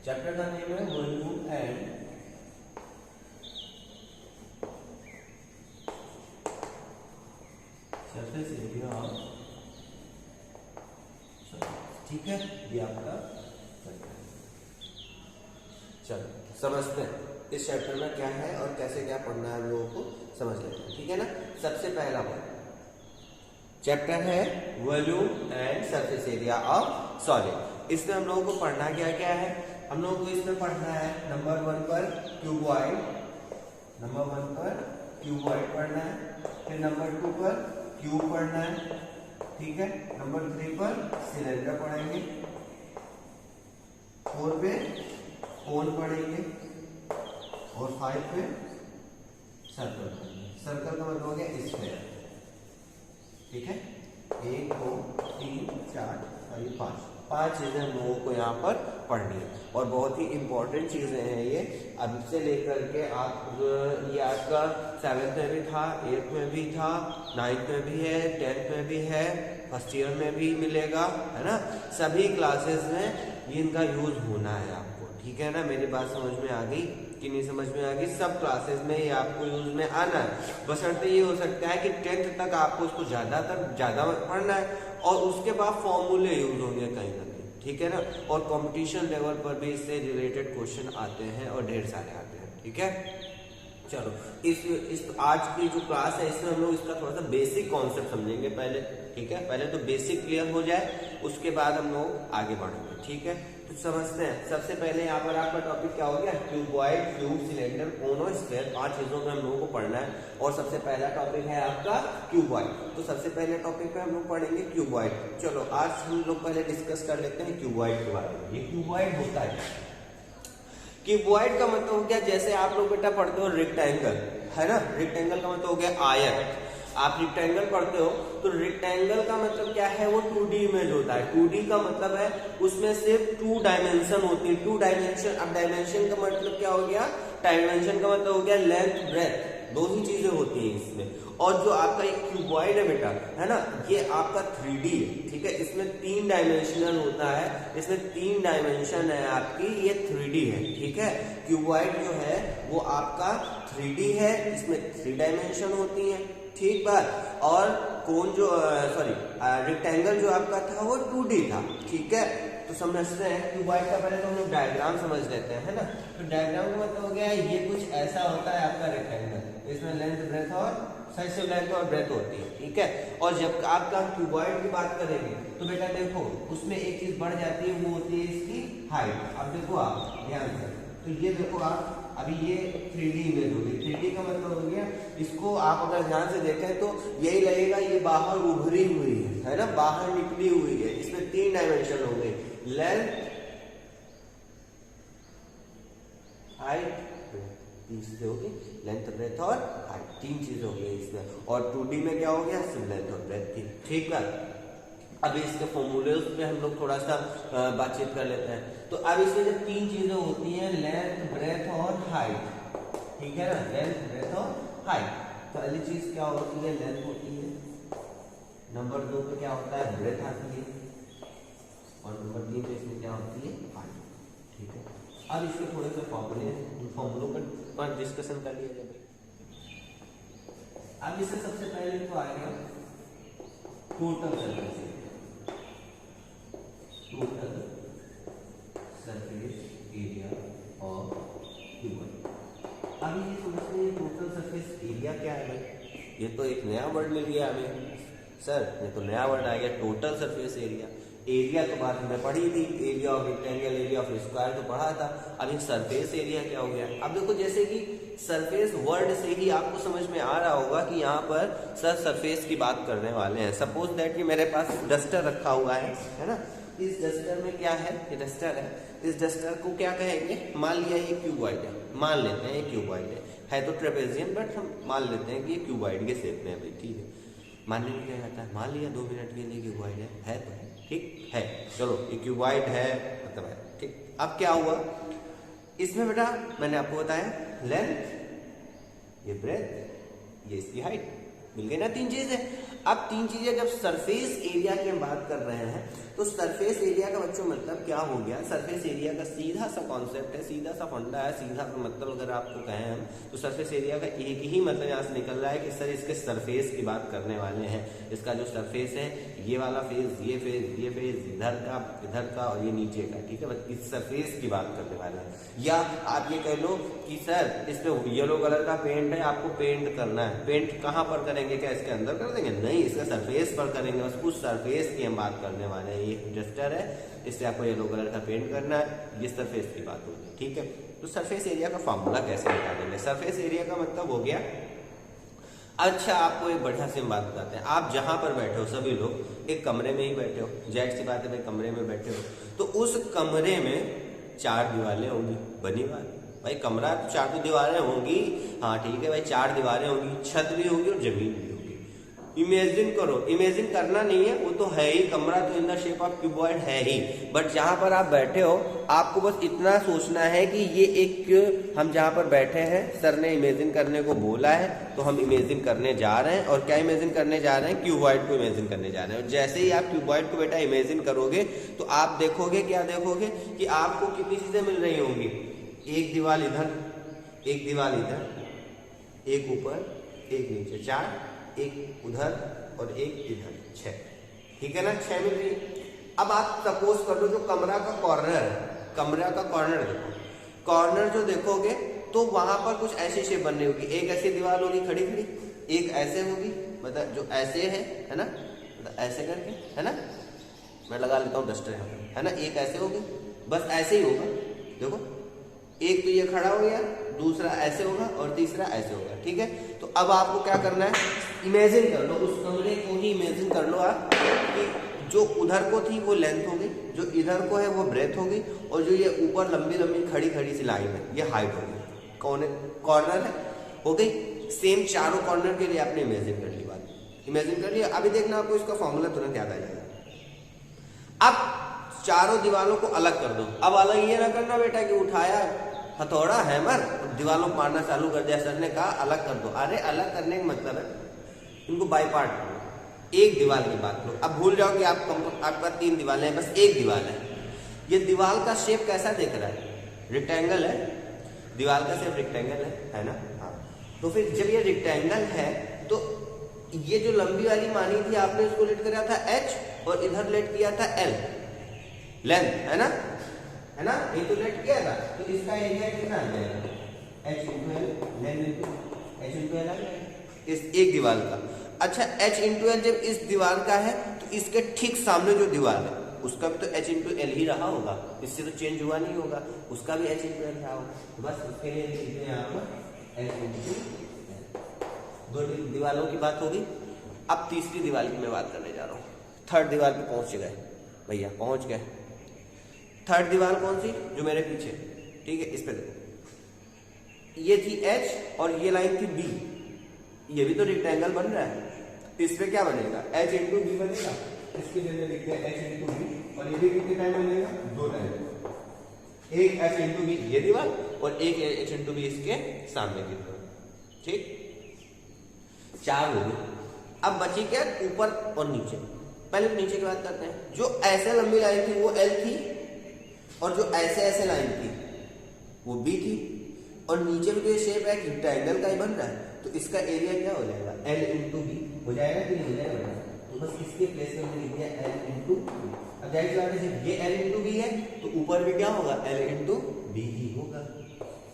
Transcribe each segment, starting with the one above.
Chapter का name है volume and surface area of, ठीक है, ये आपका। चलो समझते हैं इस चैप्टर में क्या है और कैसे क्या पढ़ना है हम लोगों को, समझ लेते हैं, ठीक है ना। सबसे पहला चैप्टर है volume and surface area of solid. इसमें हम लोगों को पढ़ना क्या क्या है, हम लोगों को इसमें पढ़ना है नंबर 1 पर क्यूबॉइड, नंबर 1 पर क्यूबॉइड पढ़ना है, फिर नंबर 2 पर क्यूब पढ़ना है, ठीक है, नंबर 3 पर सिलेंडर पढ़ेंगे, 4 पे कोन पढ़ेंगे और 5 पे सर्कल पढ़ेंगे। सर्कल का मतलब हो गया स्क्वायर, ठीक है। 1 2 3 4 5 चीजें हम लोगों को यहाँ पर पढ़नी है और बहुत ही इंपॉर्टेंट चीजें हैं ये। अब से लेकर के आप ये आपका 7th में भी था, 8th में भी था, 9th में भी है, 10th में भी है, फर्स्ट ईयर में भी मिलेगा, है ना। सभी क्लासेस में ये इनका यूज होना है आपको, ठीक है ना। मेरी बात समझ में आ गई कि नहीं समझ में आ गई? सब क्लासेस में ये आपको यूज में आना है। बशर्ते ये हो सकता है कि 10th तक आपको इसको ज्यादा पढ़ना है और उसके बाद फॉर्मूले यूज होंगे कहीं ना कहीं, ठीक है ना। और कंपटीशन लेवल पर भी इससे रिलेटेड क्वेश्चन आते हैं और ढेर सारे आते हैं, ठीक है। चलो इस आज की जो क्लास है इसमें हम लोग इसका थोड़ा सा बेसिक कॉन्सेप्ट समझेंगे पहले, ठीक है। पहले तो बेसिक क्लियर हो जाए, उसके बाद हम लोग आगे बढ़ेंगे, ठीक है। तो समझते हैं। सबसे पहले यहाँ पर आपका टॉपिक क्या हो गया, क्यूबॉइड, क्यूब, सिलेंडर, कोन और स्फीयर, 5 चीजों में हम लोगों को पढ़ना है। और सबसे पहला टॉपिक है आपका क्यूबॉइड। तो सबसे पहले टॉपिक पे हम लोग पढ़ेंगे क्यूबॉइड। चलो आज हम लोग पहले डिस्कस कर लेते हैं क्यूबॉइड के बारे में। ये क्यूबॉइड होता है, क्यूबॉइड का मतलब हो गया, जैसे आप लोग बेटा पढ़ते हो रेक्टेंगल, है ना। रेक्टेंगल का मतलब हो गया आयत। आप रेक्टेंगल पढ़ते हो तो रेक्टेंगल का मतलब क्या है, वो 2D इमेज होता है। 2D का मतलब है उसमें सिर्फ 2 डायमेंशन होती है, 2 डायमेंशन। अब डायमेंशन का मतलब क्या हो गया, डायमेंशन का मतलब हो गया लेंथ ब्रेथ, 2 ही चीजें होती हैं इसमें। और जो आपका एक क्यूबॉइड है बेटा, है ना, ये आपका 3D है, ठीक है। इसमें 3 डायमेंशनल होता है, इसमें 3 डायमेंशन है आपकी, ये 3D है, ठीक है। क्यूबॉइड जो है वो आपका 3D है, इसमें 3 डायमेंशन होती है, ठीक बात। और कोन जो रेक्टेंगल जो आपका था वो 2D था, ठीक है। तो समझते हैं क्यूबॉइड का पहले तो हम लोग डायग्राम समझ लेते हैं, है ना। तो डायग्राम का मतलब हो गया ये कुछ ऐसा होता है आपका रेक्टेंगल, इसमें लेंथ ब्रेथ और साइड से लेंथ और ब्रेथ होती है, ठीक है। और जब आपका क्यूबॉइड की बात करेंगे तो बेटा देखो उसमें एक चीज बढ़ जाती है, वो होती है इसकी हाइट। अब देखो आप ध्यान से, तो ये देखो आप अभी ये 3D इमेज हो गई। 3D का मतलब हो गया, इसको आप अगर ध्यान से देखें तो यही लगेगा ये बाहर उभरी हुई है ना, बाहर निकली हुई है। इसमें 3 डायमेंशन हो गए, लेंथ, हाइट, 3 चीजें होगी, लेंथ ब्रेथ और हाइट, 3 चीजें हो गई इसमें। और 2D में क्या हो गया, सिर्फ लेंथ और ब्रेथ थी, ठीक है। अभी इसके फॉर्मूले पे हम लोग थोड़ा सा बातचीत कर लेते हैं। तो अब इसमें जब 3 चीजें होती हैं, लेंथ ब्रेथ और हाइट, ठीक है ना, लेंथ ब्रेथ और हाइट। पहली चीज क्या होती है, लेंथ होती है। नंबर 2 पे क्या होता है, ब्रेथ आती है। और नंबर 3 पे इसमें क्या होती है, हाइट, ठीक है। अब इसके थोड़े से फॉर्मूलों पर डिस्कशन कर लिया जाए। अब इससे सबसे पहले तो आ गया total surface area, total surface area of cuboid. अभी ये समझते हैं टोटल सरफेस एरिया क्या है भाई। ये तो एक नया वर्ड मिल गया हमें सर, ये तो नया वर्ड आ गया टोटल सरफेस एरिया। एरिया तो बात हमने पढ़ी थी, area of rectangle, area of square तो पढ़ा था। अब ये सरफेस एरिया क्या हो गया। अब देखो जैसे कि सरफेस वर्ड से ही आपको समझ में आ रहा होगा कि यहाँ पर सर सरफेस की बात करने वाले हैं। सपोज दैट कि मेरे पास डस्टर रखा हुआ है ना। इस डस्टर में क्या है, ये डस्टर है, इस डस्टर को क्या कहेंगे, मान लिया ये क्यूबॉइड है, मान लेते हैं ये क्यूबॉइड है तो ट्रेपेजियम, बट हम मान लेते हैं कि ये क्यूबॉइड के शेप में है भाई, ठीक है। मानने में क्या जाता है, मान लिया 2 मिनट के लिए क्यूबॉइड है तो है, ठीक है। चलो ये क्यूबॉइड है मतलब है, ठीक। अब क्या हुआ इसमें बेटा, मैंने आपको बताया लेंथ, ये ब्रेथ, ये इसकी हाइट, मिल गई ना तीन चीजें। अब तीन चीजें जब सरफेस एरिया की हम बात कर रहे हैं तो सरफेस एरिया का बच्चों मतलब क्या हो गया, सरफेस एरिया का सीधा सा कॉन्सेप्ट है, सीधा सा फंडा है, सीधा सा मतलब अगर आपको कहें हम तो सरफेस एरिया का एक ही मतलब यहाँ से निकल रहा है कि सर इसके सरफेस की बात करने वाले हैं। इसका जो सरफेस है ये वाला फेज, ये फेज इधर का और ये नीचे का, ठीक है, बस इस सरफेस की बात करने वाले हैं। या आप ये कह लो कि सर इस पे येलो कलर का पेंट है, आपको पेंट करना है, पेंट कहाँ पर करेंगे, क्या इसके अंदर कर देंगे, नहीं इसका सरफेस पर करेंगे, बस उस सरफेस की हम बात करने वाले हैं। ये डस्टर है, इससे आपको येलो कलर का पेंट करना है, ये सरफेस की बात होगी, ठीक है। तो सरफेस एरिया का फॉर्मूला कैसे निकालेंगे, सरफेस एरिया का मतलब हो गया, अच्छा आपको एक बढ़िया सी बात बताते हैं, आप जहां पर बैठे हो सभी लोग एक कमरे में ही बैठे हो, जाहिर सी बात है भाई कमरे में बैठे हो, तो उस कमरे में चार दीवारें होंगी, बनी बात भाई, कमरा तो चार तो दीवारें होंगी, हाँ ठीक है भाई, चार दीवारें होंगी, छत भी होगी और जमीन भी होगी। इमेजिन करो, इमेजिन करना नहीं है, वो तो है ही, कमरा तो in the shape of cuboid है ही, बट जहां पर आप बैठे हो आपको बस इतना सोचना है कि ये एक, हम जहां पर बैठे हैं सर ने इमेजिन करने को बोला है तो हम इमेजिन करने जा रहे हैं। और क्या इमेजिन करने जा रहे हैं, क्यूबॉइड को इमेजिन करने जा रहे हैं। और जैसे ही आप क्यूबॉइड को बेटा इमेजिन करोगे तो आप देखोगे, क्या देखोगे कि आपको कितनी चीजें मिल रही होंगी, एक दीवार इधर, एक दीवार इधर, एक ऊपर, एक नीचे, चार, एक उधर और एक इधर, छह, ठीक है ना, छह मिल रही है। अब आप सपोज कर लो जो कमरा का कॉर्नर है, कमरा का कॉर्नर देखो, कॉर्नर जो देखोगे तो वहां पर कुछ ऐसी शेप बननी होगी, एक ऐसी दीवार होगी खड़ी खड़ी, एक ऐसे होगी, मतलब जो ऐसे है ना, मतलब ऐसे करके, है ना, मैं लगा लेता हूँ डस्टर यहाँ पे, है ना, एक ऐसे होगी, बस ऐसे ही होगा, देखो एक तो ये खड़ा हो गया, दूसरा ऐसे होगा और तीसरा ऐसे होगा, ठीक है। तो अब आपको क्या करना है, इमेजिन कर लो उस कमरे को ही, इमेजिन कर लो आप कि जो उधर को थी वो लेंथ होगी, जो इधर को है वो ब्रेथ होगी, और जो ये ऊपर लंबी लंबी खड़ी खड़ी सी लाइन है ये हाइट होगी, कॉर्नर है, हो गई। सेम चारों कॉर्नर के लिए आपने इमेजिन कर ली बात, इमेजिन कर लिया। अभी देखना आपको इसका फॉर्मूला तुरंत याद आ जाएगा। अब चारों दीवारों को अलग कर दो। अब अलग ये ना करना बेटा कि उठाया हथौड़ा हैमर दीवारों को मारना चालू कर दिया, सर ने कहा अलग कर दो, अरे अलग करने का मतलब है इनको बाई पार्ट करो, एक दीवार की बात करो। अब भूल जाओ कि आपका तीन दीवारें हैं, बस एक दीवार है। ये दीवार का शेप कैसा दिख रहा है, रेक्टेंगल है, दीवार का शेप रेक्टेंगल है ना, हाँ। तो फिर जब ये रेक्टेंगल है तो ये जो लंबी वाली मानी थी आपने इसको लेट किया था h और इधर लेट किया था l, लेंथ है ना, है ना, ये तो लेट किया था, तो इसका एरिया कितना आ जाएगा, h into L, length into h into L आ जाएगा इस एक दीवार का। अच्छा h इंटू एल जब इस दीवार का है तो इसके ठीक सामने जो दीवार है उसका भी तो h इंटू एल ही रहा होगा, इससे तो चेंज हुआ नहीं होगा, उसका भी h इंटू एल रहा होगा, तो बस उसके लिए लिखते हैं यहाँ पर h इंटू एल। दो दीवारों की बात होगी। अब तीसरी दीवार की मैं बात करने जा रहा हूँ, थर्ड दीवार पे पहुंच गए भैया, पहुंच गए। थर्ड दीवार कौन सी, जो मेरे पीछे, ठीक है, इस पे देखो, ये थी h और ये लाइन थी b, ये भी तो रेक्टेंगल बन रहा है, तो इस पे क्या बनेगा, h इंटू बी बनेगा, इसके लिए लिखते हैं h इंटू बी, और ये भी कितने टाइम बनेगा, दो टाइम, एक h इंटू बी ये दीवार और एक h इंटू बी इसके सामने की दीवार, ठीक, चार हो गए। अब बची क्या, ऊपर और नीचे। पहले नीचे की बात करते हैं, जो ऐसे लंबी लाइन थी वो l थी और जो ऐसे ऐसे लाइन थी वो b थी, और नीचे में तो ये शेप है रेक्टेंगल का ही बन रहा है, तो इसका एरिया क्या हो जाएगा, l इंटू बी हो जाएगा कि नहीं हो जाएगा, तो बस इसके प्लेस में हमने लिख दिया l इंटू बी। अब जाहिर सी बात है ये l इंटू बी है तो ऊपर भी क्या होगा, l इंटू बी ही होगा।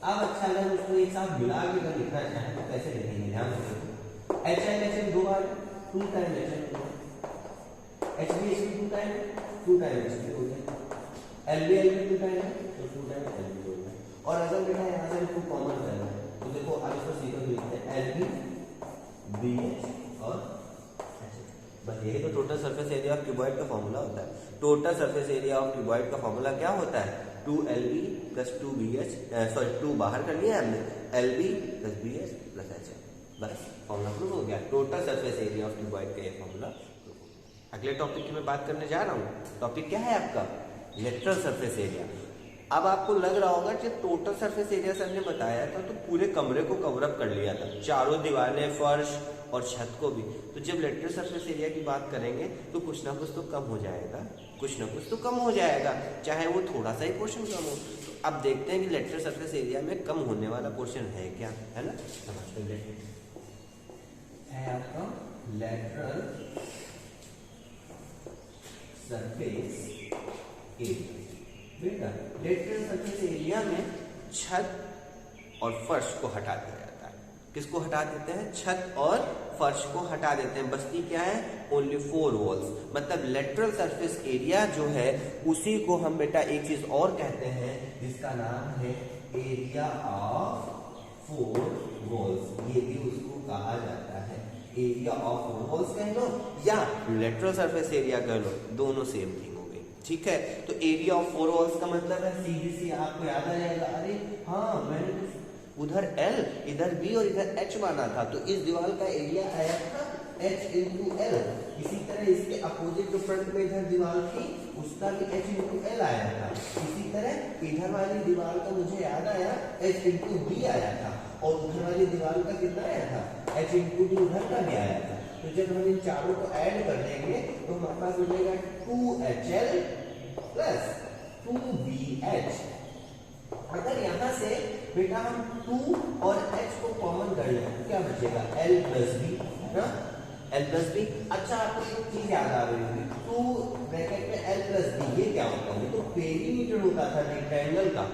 अब अच्छा अगर उसको एक साथ मिला के अगर लिखना चाहें तो कैसे लिखेंगे, ध्यान रखो, h n h n दो बार 2 time h n, h b h b 2 time h b हो गया, एल बी 2 टाइम है तो 2 टाइम एल बी होगा। और अगर बेटा यहाँ से इसको कॉमन करना है तो देखो अब इसको सीधा लिखते हैं एल बी बी एच और एच, बस यही तो total surface area of cuboid का फॉर्मूला होता है। Total surface area of cuboid का फॉर्मूला क्या होता है, 2LB प्लस 2BH, सॉरी 2 बाहर कर लिया हमने, LB plus BH plus HH, बस फॉर्मूला प्रूफ हो गया। Total surface area of cuboid का ये फॉर्मूला। अगले टॉपिक की मैं बात करने जा रहा हूँ। टॉपिक क्या है आपका, लेटरल सरफेस एरिया। अब आपको लग रहा होगा कि टोटल सरफेस एरिया सर ने बताया था तो पूरे कमरे को कवर अप कर लिया था, चारों दीवारें, फर्श और छत को भी। तो जब लेटरल सरफेस एरिया की बात करेंगे तो कुछ ना कुछ तो कम हो जाएगा, कुछ ना कुछ तो कम हो जाएगा, चाहे वो थोड़ा सा ही पोर्शन कम हो। तो अब देखते हैं कि लेटरल सरफेस एरिया में कम होने वाला पोर्शन है क्या, है ना। समझते हैं आपका लेटरल सरफेस एरिया। बेटा लेटरल सरफेस एरिया में छत और फर्श को हटा दिया जाता है। किसको हटा देते हैं? छत और फर्श को हटा देते हैं। बचती क्या है? Only 4 walls. मतलब लेटरल सरफेस एरिया जो है उसी को हम बेटा एक चीज और कहते हैं जिसका नाम है एरिया ऑफ 4 वॉल्स। ये भी उसको कहा जाता है, एरिया ऑफ 4 वॉल्स कह लो या लेटरल सरफेस एरिया कह लो, दोनों सेम थिंग हो गई। ठीक है, तो एरिया ऑफ 4 वॉल्स का मतलब है सीबीसी आपको याद आ जाएगा। अरे हाँ, मैंने उधर L इधर B और इधर H माना था, तो इस दीवार का एरिया आया था H into L। इसी तरह इसके अपोजिट जो फ्रंट में इधर दीवार थी उसका भी H into L आया था। इसी तरह इधर वाली दीवार का मुझे याद आया H into B आया था, और उधर वाली दीवार का कितना आया था? H into D उधर का भी आया था। तो जब हम इन चारों को ऐड कर देंगे तो हमारे पास मिलेगा 2HL प्लस 2BH। अगर यहाँ से बेटा हम 2 और H को कॉमन कर लें तो क्या बचेगा? L प्लस B, है ना, L प्लस B। अच्छा, आपको एक चीज याद आ रही होगी, 2 ब्रैकेट में L प्लस B, ये क्या होता है? ये तो पेरीमीटर होता था रेक्टेंगल का।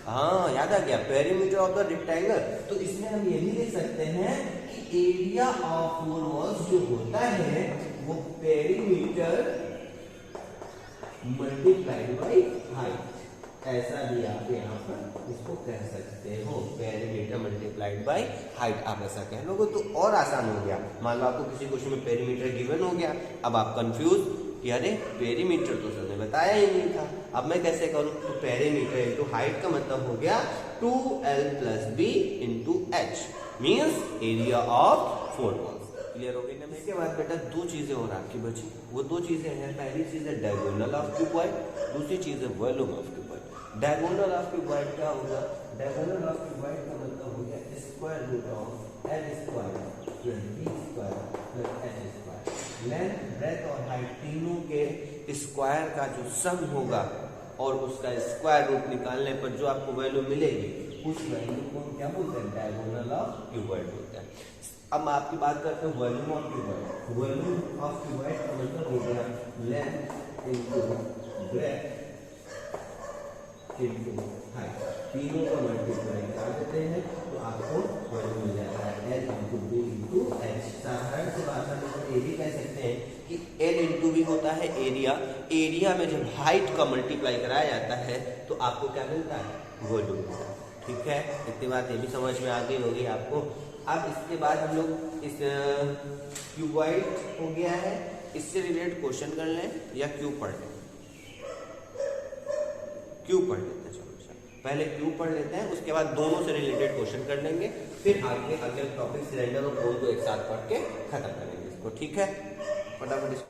हाँ, याद आ गया, पेरीमीटर ऑफ द रेक्टेंगल। तो इसमें हम ये भी लिख सकते हैं कि एरिया ऑफ 4 वॉल्स जो होता है वो पेरीमीटर मल्टीप्लाइड बाई हाइट, ऐसा भी आप यहाँ पर इसको कह सकते हो, पेरीमीटर मल्टीप्लाइड बाई हाइट। आप ऐसा कह लोगे तो और आसान हो गया। मान लो आपको किसी क्वेश्चन में पेरीमीटर गिवन हो गया, अब आप कंफ्यूज कि अरे पेरीमीटर तो सर ने बताया ही नहीं था, अब मैं कैसे करूं? तो पेरीमीटर इनटू हाइट का मतलब हो गया 2L plus B into H means area of 4 walls. Clear हो गई ना? इसके बाद बेटा दो चीजें और आपकी बची। वो दो चीजें हैं, पहली चीज है डायगोनल ऑफ क्यूबॉइड, दूसरी चीज है volume of cuboid. Diagonal of cuboid क्या होगा? डायगोनल ऑफ क्यूबॉइड का मतलब हो गया square root of L square plus B square plus H square. Length, breadth और हाइट तीनों के स्क्वायर का जो सम होगा और उसका स्क्वायर रूट निकालने पर जो आपको वैल्यू मिलेगी उस वैल्यू को हम क्या बोलते हैं? डायगोनल ऑफ क्यूबॉइड बोलते हैं। अब आपकी बात करते हैं volume of cuboid. Volume of cuboid का मतलब हो गया length into breadth into height, तीनों को मल्टीप्लाई कर देते हैं तो आपको वॉल्यूम मिल जाता है L into B into H। साधारण सी भाषा में हम ये भी कह सकते हैं कि L इनटू B होता है एरिया। एरिया में जब हाइट का मल्टीप्लाई कराया जाता है तो आपको क्या मिलता है? वॉल्यूम मिलता है। ठीक है, इतनी बात ये भी समझ में आ गई होगी आपको। अब इसके बाद हम लोग इस क्यूबॉइड हो गया है, इससे रिलेटेड क्वेश्चन कर लें या क्यूब पढ़ लें? क्यूब पढ़ लेते हैं। चलो पहले क्यूब पढ़ लेते हैं, उसके बाद दोनों से रिलेटेड क्वेश्चन कर लेंगे, फिर आगे अगले टॉपिक सिलेंडर और कोन को एक साथ पढ़ के खत्म करेंगे इसको। ठीक है, फटाफट